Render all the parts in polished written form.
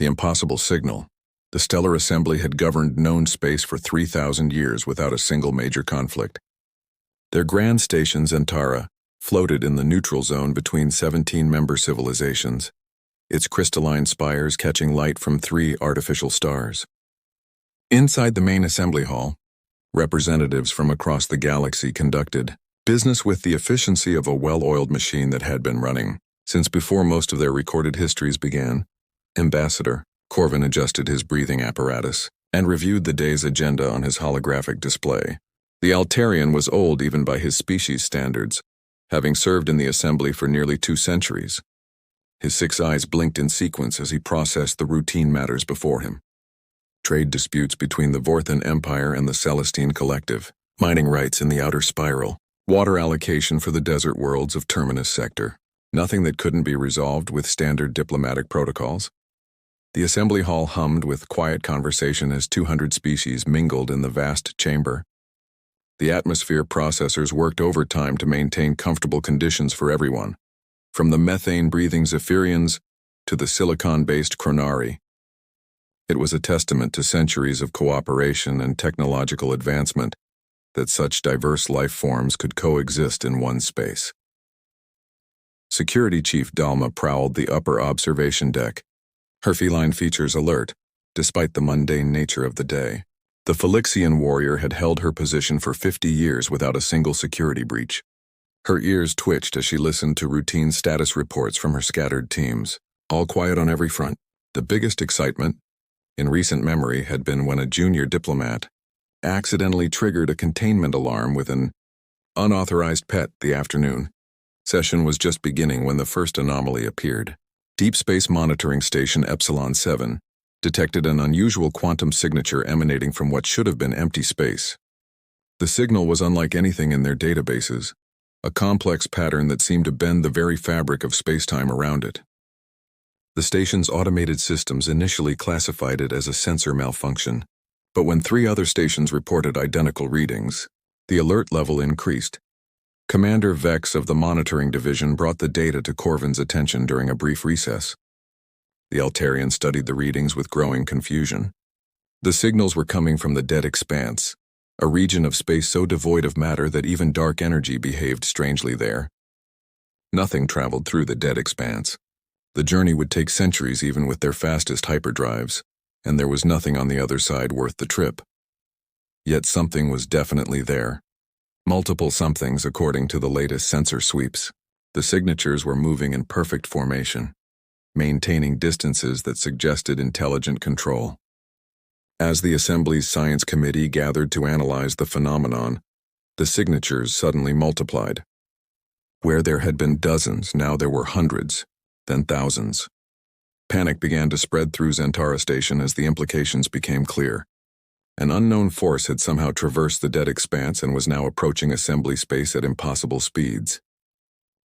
The impossible signal. The stellar assembly had governed known space for 3,000 years without a single major conflict. Their grand station Zentara floated in the neutral zone between 17 member civilizations, its crystalline spires catching light from 3 artificial stars. Inside the main assembly hall, representatives from across the galaxy conducted business with the efficiency of a well-oiled machine that had been running since before most of their recorded histories began. Ambassador Corvin adjusted his breathing apparatus and reviewed the day's agenda on his holographic display. The Altarian was old even by his species standards, having served in the assembly for nearly 2 centuries. His 6 eyes blinked in sequence as he processed the routine matters before him. Trade disputes between the Vorthan Empire and the Celestine Collective, mining rights in the Outer Spiral, water allocation for the desert worlds of Terminus Sector. Nothing that couldn't be resolved with standard diplomatic protocols. The assembly hall hummed with quiet conversation as 200 species mingled in the vast chamber. The atmosphere processors worked overtime to maintain comfortable conditions for everyone, from the methane-breathing Zephyrians to the silicon-based Chronari. It was a testament to centuries of cooperation and technological advancement that such diverse life forms could coexist in one space. Security Chief Dalma prowled the upper observation deck, her feline features alert, despite the mundane nature of the day. The Phylixian warrior had held her position for 50 years without a single security breach. Her ears twitched as she listened to routine status reports from her scattered teams, all quiet on every front. The biggest excitement, in recent memory, had been when a junior diplomat accidentally triggered a containment alarm with an unauthorized pet the afternoon. Session was just beginning when the first anomaly appeared. Deep Space Monitoring Station Epsilon 7 detected an unusual quantum signature emanating from what should have been empty space. The signal was unlike anything in their databases, a complex pattern that seemed to bend the very fabric of spacetime around it. The station's automated systems initially classified it as a sensor malfunction, but when 3 other stations reported identical readings, the alert level increased. Commander Vex of the Monitoring Division brought the data to Corvin's attention during a brief recess. The Altarian studied the readings with growing confusion. The signals were coming from the dead expanse, a region of space so devoid of matter that even dark energy behaved strangely there. Nothing traveled through the dead expanse. The journey would take centuries even with their fastest hyperdrives, and there was nothing on the other side worth the trip. Yet something was definitely there. Multiple somethings according to the latest sensor sweeps. The signatures were moving in perfect formation, maintaining distances that suggested intelligent control. As the Assembly's Science Committee gathered to analyze the phenomenon, the signatures suddenly multiplied. Where there had been dozens, now there were hundreds, then thousands. Panic began to spread through Zentara Station as the implications became clear. An unknown force had somehow traversed the dead expanse and was now approaching assembly space at impossible speeds.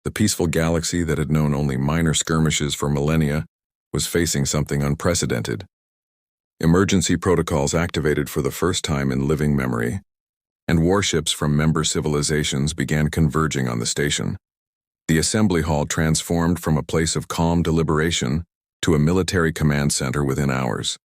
The peaceful galaxy that had known only minor skirmishes for millennia was facing something unprecedented. Emergency protocols activated for the first time in living memory, and warships from member civilizations began converging on the station. The assembly hall transformed from a place of calm deliberation to a military command center within hours.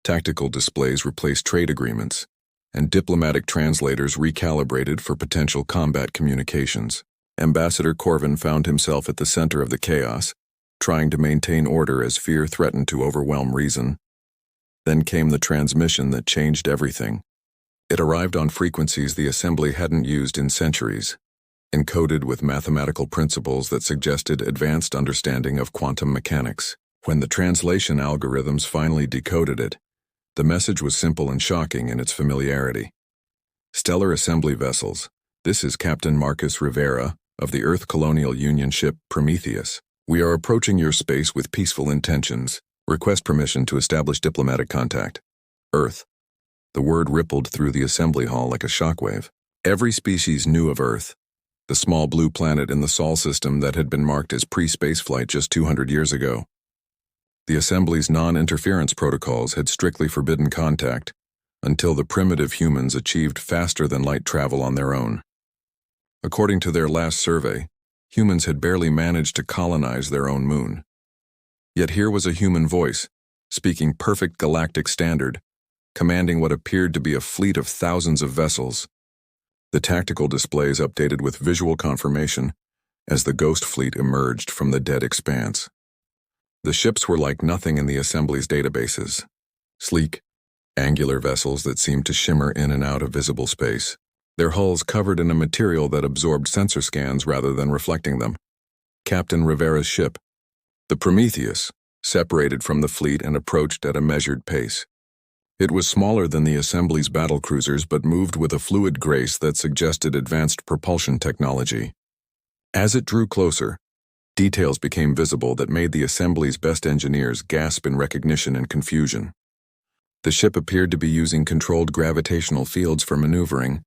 Tactical displays replaced trade agreements, and diplomatic translators recalibrated for potential combat communications. Ambassador Corvin found himself at the center of the chaos, trying to maintain order as fear threatened to overwhelm reason. Then came the transmission that changed everything. It arrived on frequencies the assembly hadn't used in centuries, encoded with mathematical principles that suggested advanced understanding of quantum mechanics. When the translation algorithms finally decoded it, the message was simple and shocking in its familiarity. Stellar assembly vessels, this is Captain Marcus Rivera of the Earth Colonial Union ship Prometheus. We are approaching your space with peaceful intentions. Request permission to establish diplomatic contact. Earth. The word rippled through the assembly hall like a shockwave. Every species knew of Earth, the small blue planet in the Sol system that had been marked as pre-spaceflight just 200 years ago. The Assembly's non-interference protocols had strictly forbidden contact until the primitive humans achieved faster-than-light travel on their own. According to their last survey, humans had barely managed to colonize their own moon. Yet here was a human voice, speaking perfect galactic standard, commanding what appeared to be a fleet of thousands of vessels. The tactical displays updated with visual confirmation as the ghost fleet emerged from the dead expanse. The ships were like nothing in the Assembly's databases. Sleek, angular vessels that seemed to shimmer in and out of visible space, their hulls covered in a material that absorbed sensor scans rather than reflecting them. Captain Rivera's ship, the Prometheus, separated from the fleet and approached at a measured pace. It was smaller than the Assembly's battlecruisers but moved with a fluid grace that suggested advanced propulsion technology. As it drew closer, details became visible that made the Assembly's best engineers gasp in recognition and confusion. The ship appeared to be using controlled gravitational fields for maneuvering,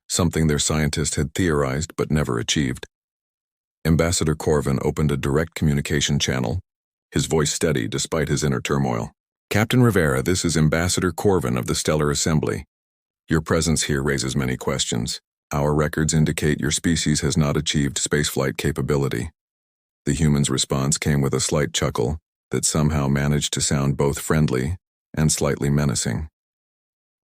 something their scientists had theorized but never achieved. Ambassador Corvin opened a direct communication channel, his voice steady despite his inner turmoil. "Captain Rivera, this is Ambassador Corvin of the Stellar Assembly. Your presence here raises many questions. Our records indicate your species has not achieved spaceflight capability." The human's response came with a slight chuckle that somehow managed to sound both friendly and slightly menacing.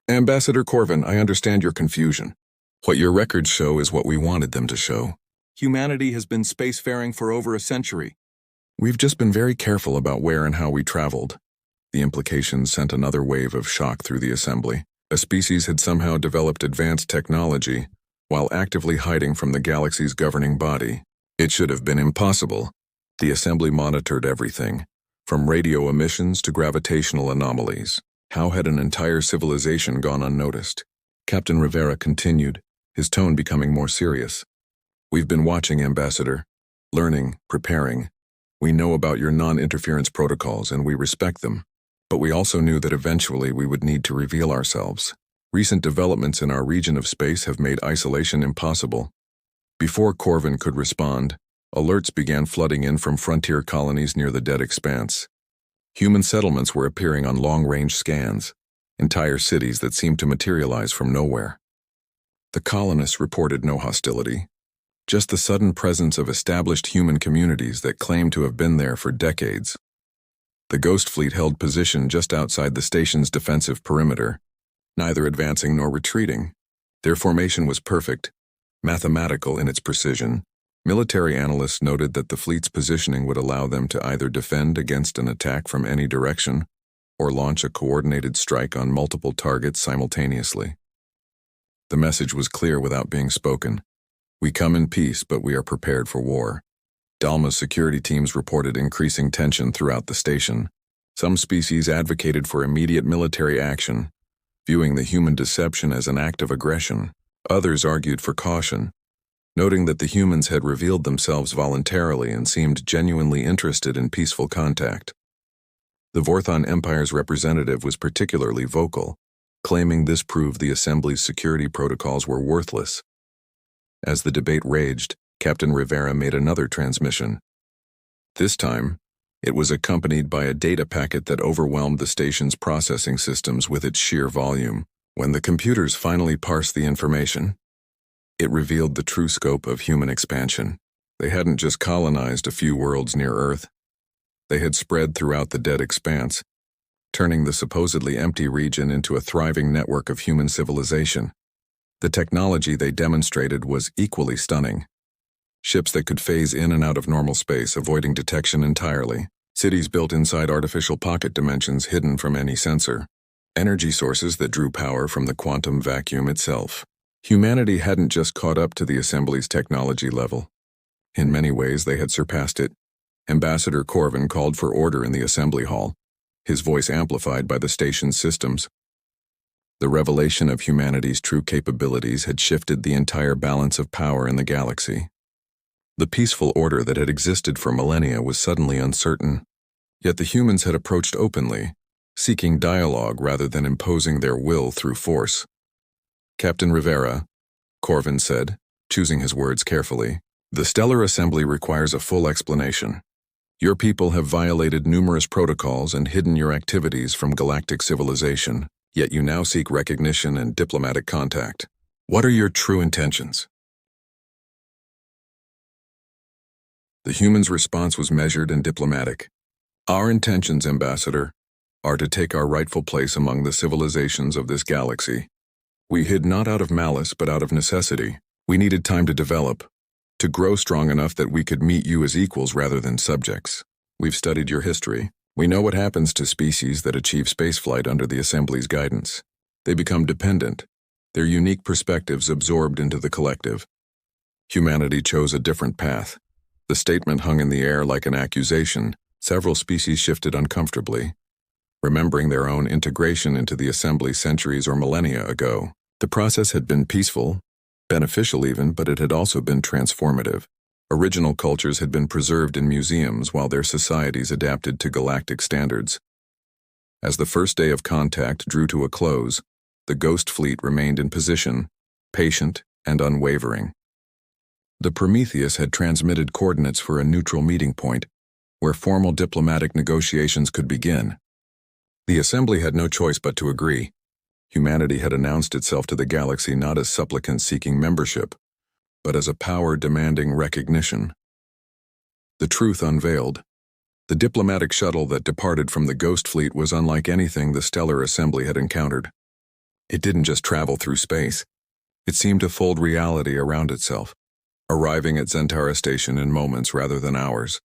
"Ambassador Corvin, I understand your confusion. What your records show is what we wanted them to show. Humanity has been spacefaring for over a century. We've just been very careful about where and how we traveled." The implications sent another wave of shock through the Assembly. A species had somehow developed advanced technology while actively hiding from the galaxy's governing body. It should have been impossible. The Assembly monitored everything, from radio emissions to gravitational anomalies. How had an entire civilization gone unnoticed? Captain Rivera continued, his tone becoming more serious. "We've been watching, Ambassador, learning, preparing. We know about your non-interference protocols and we respect them. But we also knew that eventually we would need to reveal ourselves. Recent developments in our region of space have made isolation impossible." Before Corvin could respond, alerts began flooding in from frontier colonies near the dead expanse. Human settlements were appearing on long-range scans, entire cities that seemed to materialize from nowhere. The colonists reported no hostility, just the sudden presence of established human communities that claimed to have been there for decades. The Ghost Fleet held position just outside the station's defensive perimeter, neither advancing nor retreating. Their formation was perfect, mathematical in its precision. Military analysts noted that the fleet's positioning would allow them to either defend against an attack from any direction or launch a coordinated strike on multiple targets simultaneously. The message was clear without being spoken. "We come in peace, but we are prepared for war." Dalma's security teams reported increasing tension throughout the station. Some species advocated for immediate military action, viewing the human deception as an act of aggression. Others argued for caution, noting that the humans had revealed themselves voluntarily and seemed genuinely interested in peaceful contact. The Vorthon Empire's representative was particularly vocal, claiming this proved the Assembly's security protocols were worthless. As the debate raged, Captain Rivera made another transmission. This time, it was accompanied by a data packet that overwhelmed the station's processing systems with its sheer volume. When the computers finally parsed the information, it revealed the true scope of human expansion. They hadn't just colonized a few worlds near Earth. They had spread throughout the dead expanse, turning the supposedly empty region into a thriving network of human civilization. The technology they demonstrated was equally stunning. Ships that could phase in and out of normal space, avoiding detection entirely. Cities built inside artificial pocket dimensions hidden from any sensor. Energy sources that drew power from the quantum vacuum itself. Humanity hadn't just caught up to the Assembly's technology level. In many ways, they had surpassed it. Ambassador Corvin called for order in the Assembly Hall, his voice amplified by the station's systems. The revelation of humanity's true capabilities had shifted the entire balance of power in the galaxy. The peaceful order that had existed for millennia was suddenly uncertain. Yet the humans had approached openly, seeking dialogue rather than imposing their will through force. "Captain Rivera," Corvin said, choosing his words carefully, "the Stellar Assembly requires a full explanation. Your people have violated numerous protocols and hidden your activities from galactic civilization, yet you now seek recognition and diplomatic contact. What are your true intentions?" The human's response was measured and diplomatic. "Our intentions, Ambassador, are to take our rightful place among the civilizations of this galaxy. We hid not out of malice but out of necessity. We needed time to develop, to grow strong enough that we could meet you as equals rather than subjects. We've studied your history. We know what happens to species that achieve spaceflight under the Assembly's guidance. They become dependent, their unique perspectives absorbed into the collective. Humanity chose a different path. The statement hung in the air like an accusation. Several species shifted uncomfortably, remembering their own integration into the Assembly centuries or millennia ago. The process had been peaceful, beneficial even, but it had also been transformative. Original cultures had been preserved in museums while their societies adapted to galactic standards. As the first day of contact drew to a close, the Ghost Fleet remained in position, patient and unwavering. The Prometheus had transmitted coordinates for a neutral meeting point, where formal diplomatic negotiations could begin. The Assembly had no choice but to agree. Humanity had announced itself to the galaxy not as supplicants seeking membership, but as a power demanding recognition. The truth unveiled. The diplomatic shuttle that departed from the Ghost Fleet was unlike anything the Stellar Assembly had encountered. It didn't just travel through space. It seemed to fold reality around itself, arriving at Zentara Station in moments rather than hours.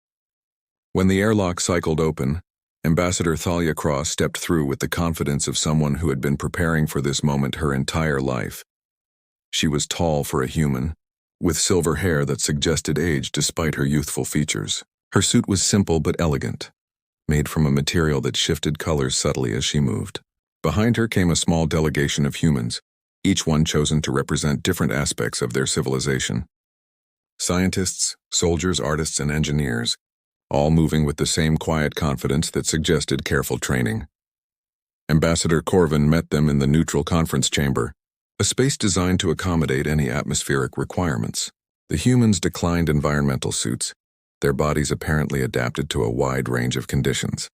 When the airlock cycled open, Ambassador Thalia Cross stepped through with the confidence of someone who had been preparing for this moment her entire life. She was tall for a human, with silver hair that suggested age despite her youthful features. Her suit was simple but elegant, made from a material that shifted colors subtly as she moved. Behind her came a small delegation of humans, each one chosen to represent different aspects of their civilization. Scientists, soldiers, artists, and engineers, all moving with the same quiet confidence that suggested careful training. Ambassador Corvin met them in the neutral conference chamber, a space designed to accommodate any atmospheric requirements. The humans declined environmental suits, their bodies apparently adapted to a wide range of conditions.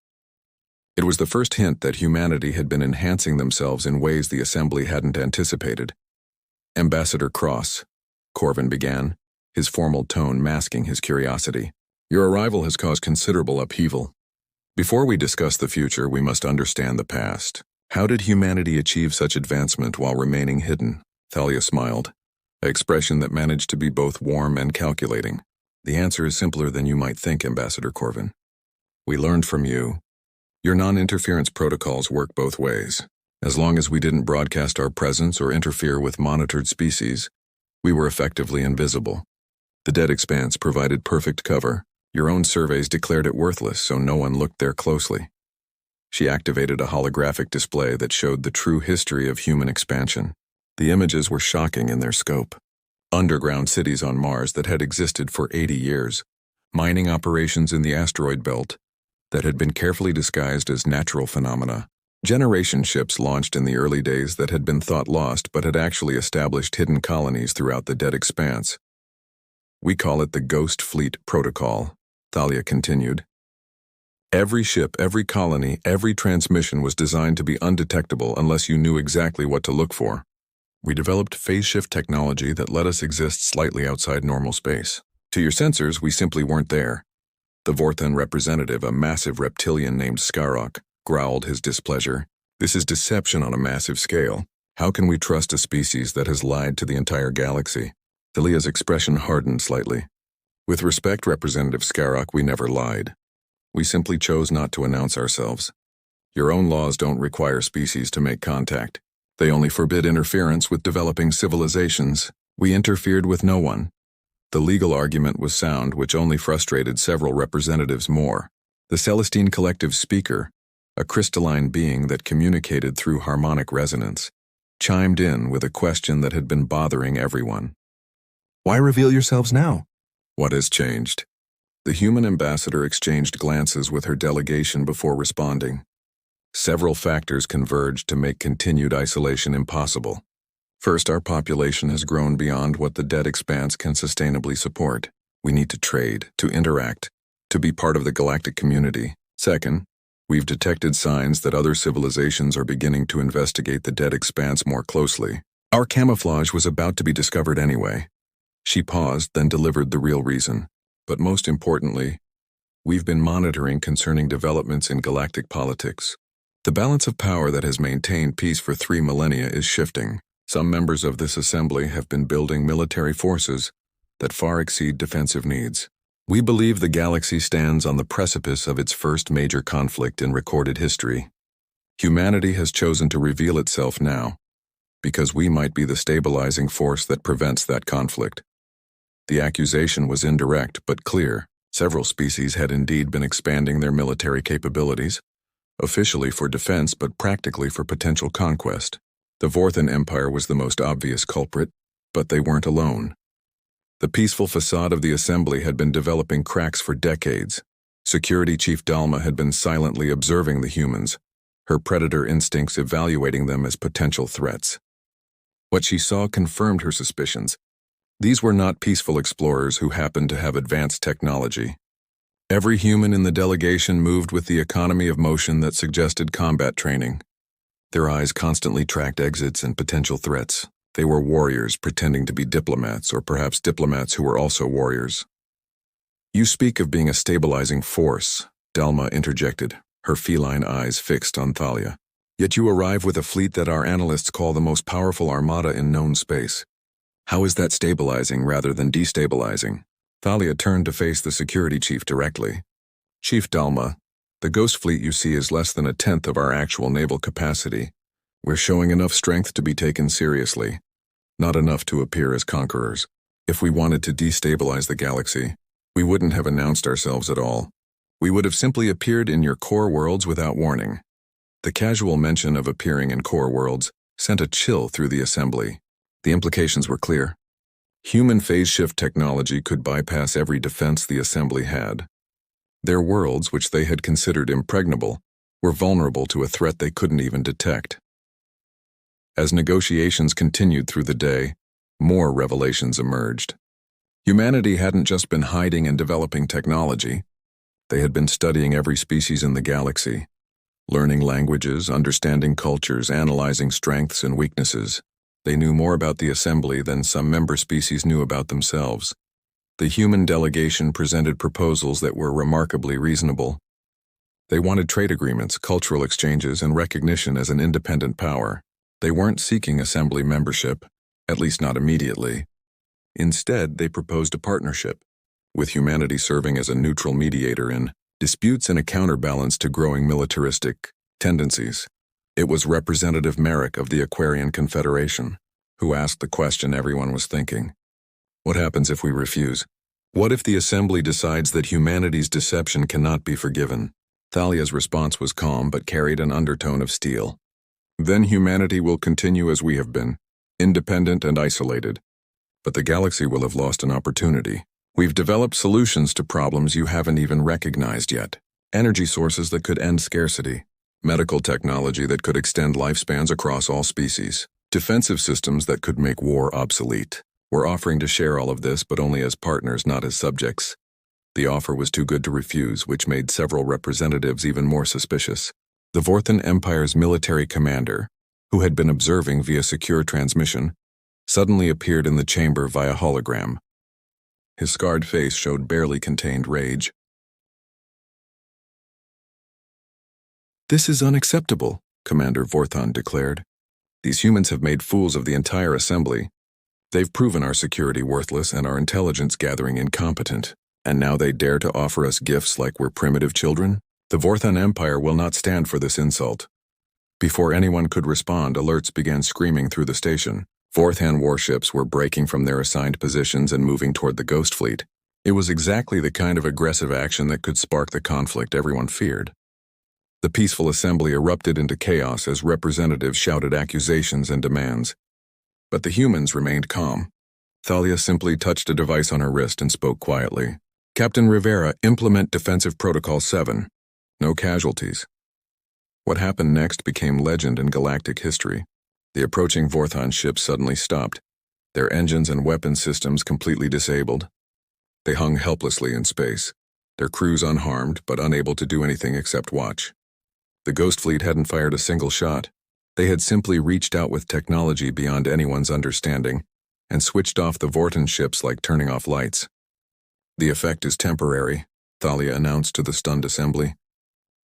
It was the first hint that humanity had been enhancing themselves in ways the Assembly hadn't anticipated. Ambassador Cross, Corvin began, his formal tone masking his curiosity. Your arrival has caused considerable upheaval. Before we discuss the future, we must understand the past. How did humanity achieve such advancement while remaining hidden? Thalia smiled, an expression that managed to be both warm and calculating. The answer is simpler than you might think, Ambassador Corvin. We learned from you. Your non-interference protocols work both ways. As long as we didn't broadcast our presence or interfere with monitored species, we were effectively invisible. The dead expanse provided perfect cover. Your own surveys declared it worthless, so no one looked there closely. She activated a holographic display that showed the true history of human expansion. The images were shocking in their scope. Underground cities on Mars that had existed for 80 years, mining operations in the asteroid belt that had been carefully disguised as natural phenomena, generation ships launched in the early days that had been thought lost but had actually established hidden colonies throughout the dead expanse. We call it the Ghost Fleet Protocol, Thalia continued. Every ship, every colony, every transmission was designed to be undetectable unless you knew exactly what to look for. We developed phase shift technology that let us exist slightly outside normal space. To your sensors, we simply weren't there. The Vorthan representative, a massive reptilian named Skarok, growled his displeasure. This is deception on a massive scale. How can we trust a species that has lied to the entire galaxy? Thalia's expression hardened slightly. With respect, Representative Skarok, we never lied. We simply chose not to announce ourselves. Your own laws don't require species to make contact. They only forbid interference with developing civilizations. We interfered with no one. The legal argument was sound, which only frustrated several representatives more. The Celestine Collective's speaker, a crystalline being that communicated through harmonic resonance, chimed in with a question that had been bothering everyone. Why reveal yourselves now? What has changed? The human ambassador exchanged glances with her delegation before responding. Several factors converged to make continued isolation impossible. First, our population has grown beyond what the dead expanse can sustainably support. We need to trade, to interact, to be part of the galactic community. Second, we've detected signs that other civilizations are beginning to investigate the dead expanse more closely. Our camouflage was about to be discovered anyway. She paused, then delivered the real reason. But most importantly, we've been monitoring concerning developments in galactic politics. The balance of power that has maintained peace for 3 millennia is shifting. Some members of this assembly have been building military forces that far exceed defensive needs. We believe the galaxy stands on the precipice of its first major conflict in recorded history. Humanity has chosen to reveal itself now, because we might be the stabilizing force that prevents that conflict. The accusation was indirect but clear. Several species had indeed been expanding their military capabilities, officially for defense but practically for potential conquest. The Vorthan Empire was the most obvious culprit, but they weren't alone. The peaceful facade of the assembly had been developing cracks for decades. Security Chief Dalma had been silently observing the humans, her predator instincts evaluating them as potential threats. What she saw confirmed her suspicions. These were not peaceful explorers who happened to have advanced technology. Every human in the delegation moved with the economy of motion that suggested combat training. Their eyes constantly tracked exits and potential threats. They were warriors pretending to be diplomats, or perhaps diplomats who were also warriors. "You speak of being a stabilizing force," Dalma interjected, her feline eyes fixed on Thalia. "Yet you arrive with a fleet that our analysts call the most powerful armada in known space. How is that stabilizing rather than destabilizing?" Thalia turned to face the security chief directly. "Chief Dalma, the Ghost Fleet you see is less than 1/10 of our actual naval capacity. We're showing enough strength to be taken seriously, not enough to appear as conquerors. If we wanted to destabilize the galaxy, we wouldn't have announced ourselves at all. We would have simply appeared in your core worlds without warning." The casual mention of appearing in core worlds sent a chill through the assembly. The implications were clear. Human phase shift technology could bypass every defense the assembly had. Their worlds, which they had considered impregnable, were vulnerable to a threat they couldn't even detect. As negotiations continued through the day, more revelations emerged. Humanity hadn't just been hiding and developing technology. They had been studying every species in the galaxy, learning languages, understanding cultures, analyzing strengths and weaknesses. They knew more about the assembly than some member species knew about themselves. The human delegation presented proposals that were remarkably reasonable. They wanted trade agreements, cultural exchanges, and recognition as an independent power. They weren't seeking assembly membership, at least not immediately. Instead, they proposed a partnership, with humanity serving as a neutral mediator in disputes and a counterbalance to growing militaristic tendencies. It was Representative Merrick of the Aquarian Confederation who asked the question everyone was thinking. What happens if we refuse? What if the assembly decides that humanity's deception cannot be forgiven? Thalia's response was calm but carried an undertone of steel. Then humanity will continue as we have been, independent and isolated. But the galaxy will have lost an opportunity. We've developed solutions to problems you haven't even recognized yet. Energy sources that could end scarcity. Medical technology that could extend lifespans across all species. Defensive systems that could make war obsolete. We're offering to share all of this, but only as partners, not as subjects. The offer was too good to refuse, which made several representatives even more suspicious. The Vorthan Empire's military commander, who had been observing via secure transmission, suddenly appeared in the chamber via hologram. His scarred face showed barely contained rage. "This is unacceptable," Commander Vorthan declared. "These humans have made fools of the entire assembly. They've proven our security worthless and our intelligence gathering incompetent. And now they dare to offer us gifts like we're primitive children? The Vorthan Empire will not stand for this insult." Before anyone could respond, alerts began screaming through the station. Vorthan warships were breaking from their assigned positions and moving toward the Ghost Fleet. It was exactly the kind of aggressive action that could spark the conflict everyone feared. The peaceful assembly erupted into chaos as representatives shouted accusations and demands. But the humans remained calm. Thalia simply touched a device on her wrist and spoke quietly. "Captain Rivera, implement Defensive Protocol 7. No casualties." What happened next became legend in galactic history. The approaching Vorthan ships suddenly stopped, their engines and weapon systems completely disabled. They hung helplessly in space, their crews unharmed but unable to do anything except watch. The Ghost Fleet hadn't fired a single shot. They had simply reached out with technology beyond anyone's understanding and switched off the Vorthan ships like turning off lights. "The effect is temporary," Thalia announced to the stunned assembly.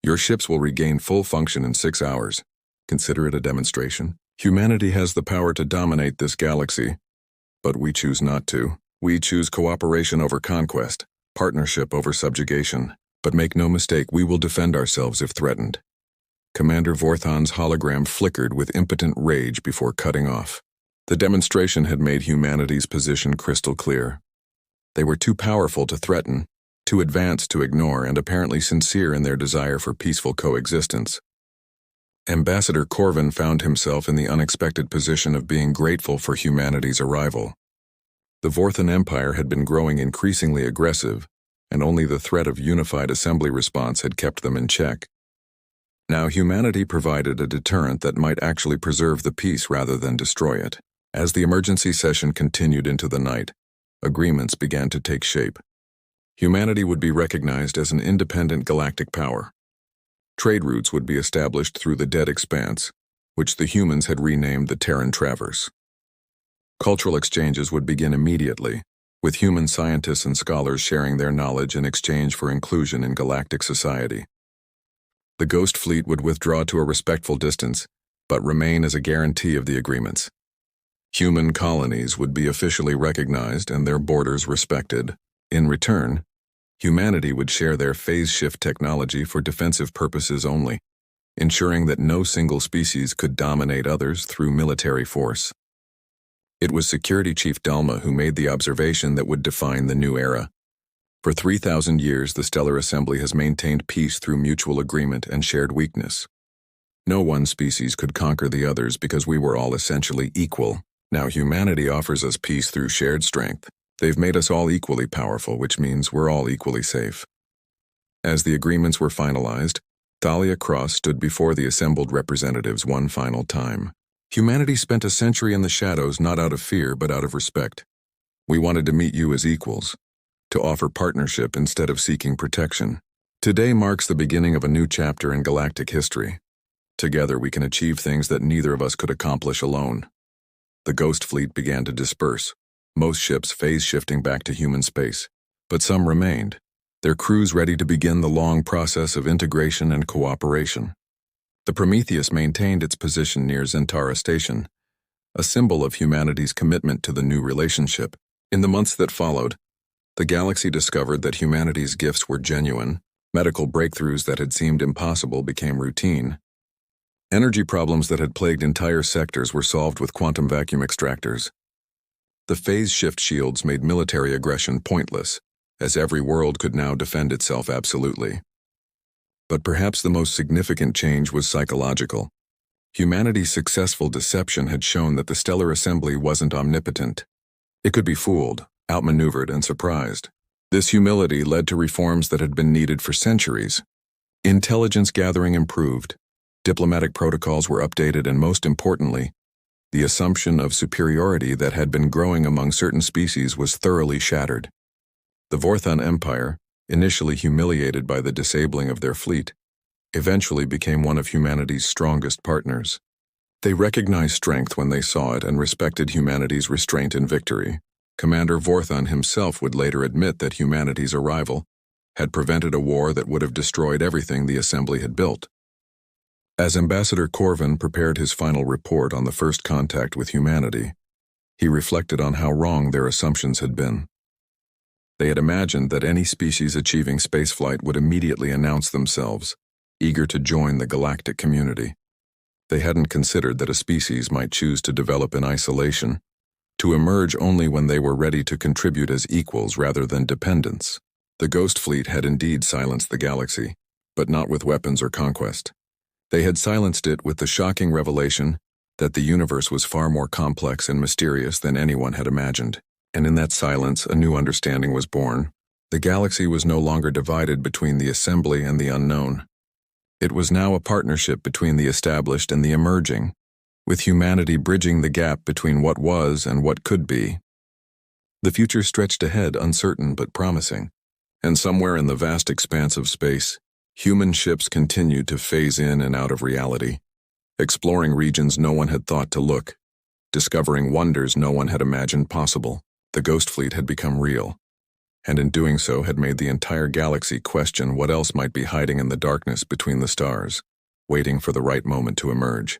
Your ships will regain full function in 6 hours. Consider it a demonstration. Humanity has the power to dominate this galaxy, but we choose not to. We choose cooperation over conquest, partnership over subjugation. But make no mistake, we will defend ourselves if threatened. Commander Vorthon's hologram flickered with impotent rage before cutting off. The demonstration had made humanity's position crystal clear. They were too powerful to threaten, too advanced to ignore, and apparently sincere in their desire for peaceful coexistence. Ambassador Corvin found himself in the unexpected position of being grateful for humanity's arrival. The Vorthon Empire had been growing increasingly aggressive, and only the threat of unified assembly response had kept them in check. Now humanity provided a deterrent that might actually preserve the peace rather than destroy it. As the emergency session continued into the night, agreements began to take shape. Humanity would be recognized as an independent galactic power. Trade routes would be established through the Dead Expanse, which the humans had renamed the Terran Traverse. Cultural exchanges would begin immediately, with human scientists and scholars sharing their knowledge in exchange for inclusion in galactic society. The Ghost Fleet would withdraw to a respectful distance, but remain as a guarantee of the agreements. Human colonies would be officially recognized and their borders respected. In return, humanity would share their phase shift technology for defensive purposes only, ensuring that no single species could dominate others through military force. It was Security Chief Dalma who made the observation that would define the new era. For 3,000 years, the Stellar Assembly has maintained peace through mutual agreement and shared weakness. No one species could conquer the others because we were all essentially equal. Now humanity offers us peace through shared strength. They've made us all equally powerful, which means we're all equally safe. As the agreements were finalized, Thalia Cross stood before the assembled representatives one final time. Humanity spent a century in the shadows not out of fear but out of respect. We wanted to meet you as equals, to offer partnership instead of seeking protection. Today marks the beginning of a new chapter in galactic history. Together we can achieve things that neither of us could accomplish alone. The Ghost Fleet began to disperse, most ships phase-shifting back to human space, but some remained, their crews ready to begin the long process of integration and cooperation. The Prometheus maintained its position near Zentara Station, a symbol of humanity's commitment to the new relationship. In the months that followed, the galaxy discovered that humanity's gifts were genuine. Medical breakthroughs that had seemed impossible became routine. Energy problems that had plagued entire sectors were solved with quantum vacuum extractors. The phase shift shields made military aggression pointless, as every world could now defend itself absolutely. But perhaps the most significant change was psychological. Humanity's successful deception had shown that the Stellar Assembly wasn't omnipotent. It could be fooled, outmaneuvered, and surprised. This humility led to reforms that had been needed for centuries. Intelligence gathering improved, diplomatic protocols were updated, and most importantly, the assumption of superiority that had been growing among certain species was thoroughly shattered. The Vorthon Empire, initially humiliated by the disabling of their fleet, eventually became one of humanity's strongest partners. They recognized strength when they saw it and respected humanity's restraint and victory. Commander Vorthon himself would later admit that humanity's arrival had prevented a war that would have destroyed everything the Assembly had built. As Ambassador Corvin prepared his final report on the first contact with humanity, he reflected on how wrong their assumptions had been. They had imagined that any species achieving spaceflight would immediately announce themselves, eager to join the galactic community. They hadn't considered that a species might choose to develop in isolation, to emerge only when they were ready to contribute as equals rather than dependents. The Ghost Fleet had indeed silenced the galaxy, but not with weapons or conquest. They had silenced it with the shocking revelation that the universe was far more complex and mysterious than anyone had imagined. And in that silence, a new understanding was born. The galaxy was no longer divided between the assembly and the unknown. It was now a partnership between the established and the emerging, with humanity bridging the gap between what was and what could be. The future stretched ahead, uncertain but promising, and somewhere in the vast expanse of space, human ships continued to phase in and out of reality, exploring regions no one had thought to look, discovering wonders no one had imagined possible. The Ghost Fleet had become real, and in doing so had made the entire galaxy question what else might be hiding in the darkness between the stars, waiting for the right moment to emerge.